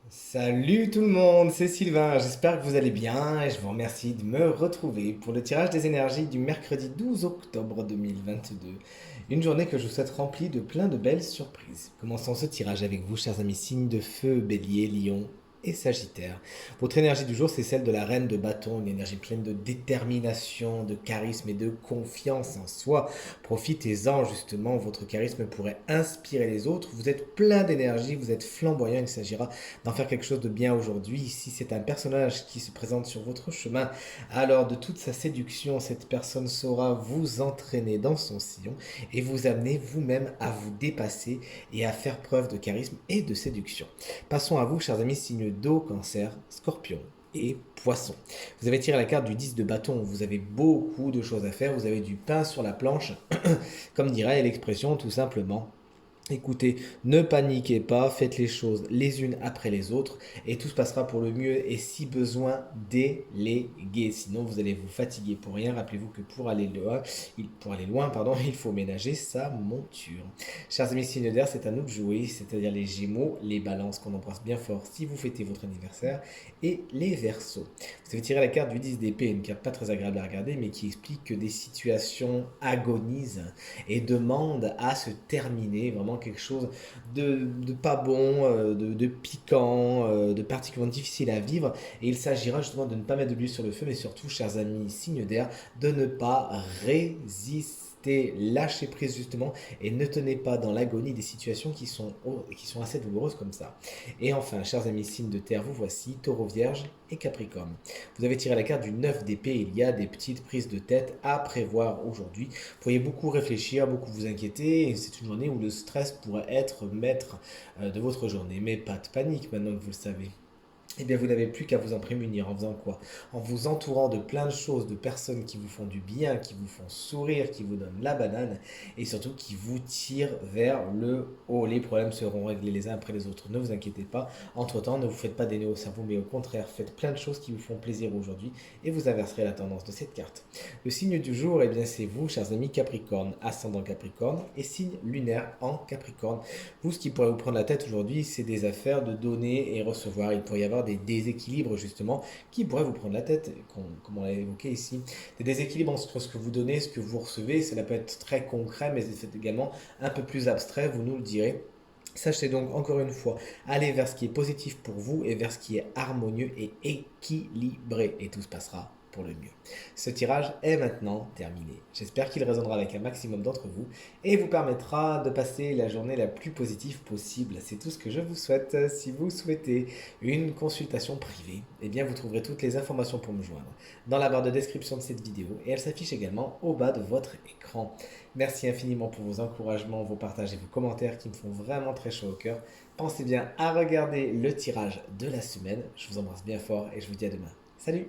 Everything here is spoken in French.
Salut tout le monde, c'est Sylvain, j'espère que vous allez bien et je vous remercie de me retrouver pour le tirage des énergies du mercredi 12 octobre 2022. Une journée que je vous souhaite remplie de plein de belles surprises. Commençons ce tirage avec vous, chers amis, signes de feu, bélier, lion et sagittaire. Votre énergie du jour, c'est celle de la reine de bâton, une énergie pleine de détermination, de charisme et de confiance en soi. Profitez-en justement, votre charisme pourrait inspirer les autres. Vous êtes plein d'énergie, vous êtes flamboyant, il s'agira d'en faire quelque chose de bien aujourd'hui. Si c'est un personnage qui se présente sur votre chemin, alors de toute sa séduction, cette personne saura vous entraîner dans son sillon et vous amener vous-même à vous dépasser et à faire preuve de charisme et de séduction. Passons à vous, chers amis, signes d'eau, cancer, scorpion et poisson. Vous avez tiré la carte du 10 de bâton, vous avez beaucoup de choses à faire, vous avez du pain sur la planche, comme dirait l'expression tout simplement. Écoutez, ne paniquez pas, faites les choses les unes après les autres et tout se passera pour le mieux et si besoin, déléguez. Sinon, vous allez vous fatiguer pour rien. Rappelez-vous que pour aller loin, pardon, il faut ménager sa monture. Chers amis signes d'air, c'est à nous de jouer, c'est-à-dire les gémeaux, les balances qu'on embrasse bien fort si vous fêtez votre anniversaire et les versos. Vous avez tiré la carte du 10 d'épée, une carte pas très agréable à regarder mais qui explique que des situations agonisent et demandent à se terminer, vraiment quelque chose de pas bon, de piquant, de particulièrement difficile à vivre. Et il s'agira justement de ne pas mettre de l'huile sur le feu, mais surtout, chers amis signes d'air, de ne pas résister. Lâchez prise justement et ne tenez pas dans l'agonie des situations qui sont assez douloureuses comme ça. Et enfin, chers amis signes de terre, vous voici, taureau vierge et capricorne. Vous avez tiré la carte du 9 d'épée, il y a des petites prises de tête à prévoir aujourd'hui. Vous pourriez beaucoup réfléchir, beaucoup vous inquiéter, et c'est une journée où le stress pourrait être maître de votre journée. Mais pas de panique maintenant que vous le savez. Eh bien, vous n'avez plus qu'à vous en prémunir en faisant quoi? En vous entourant de plein de choses, de personnes qui vous font du bien, qui vous font sourire, qui vous donnent la banane et surtout qui vous tirent vers le haut. Les problèmes seront réglés les uns après les autres. Ne vous inquiétez pas. Entre-temps, ne vous faites pas des nœuds au cerveau, mais au contraire, faites plein de choses qui vous font plaisir aujourd'hui et vous inverserez la tendance de cette carte. Le signe du jour, eh bien, c'est vous, chers amis Capricorne, ascendant Capricorne et signe lunaire en Capricorne. Vous, ce qui pourrait vous prendre la tête aujourd'hui, c'est des affaires de donner et recevoir. Il pourrait y avoir des déséquilibres justement qui pourraient vous prendre la tête, comme on l'a évoqué ici. Des déséquilibres entre ce que vous donnez et ce que vous recevez, cela peut être très concret, mais c'est également un peu plus abstrait, vous nous le direz. Sachez donc encore une fois, aller vers ce qui est positif pour vous et vers ce qui est harmonieux et équilibré. Et tout se passera pour le mieux. Ce tirage est maintenant terminé. J'espère qu'il résonnera avec un maximum d'entre vous et vous permettra de passer la journée la plus positive possible. C'est tout ce que je vous souhaite. Si vous souhaitez une consultation privée, eh bien vous trouverez toutes les informations pour me joindre dans la barre de description de cette vidéo et elle s'affiche également au bas de votre écran. Merci infiniment pour vos encouragements, vos partages et vos commentaires qui me font vraiment très chaud au cœur. Pensez bien à regarder le tirage de la semaine. Je vous embrasse bien fort et je vous dis à demain. Salut!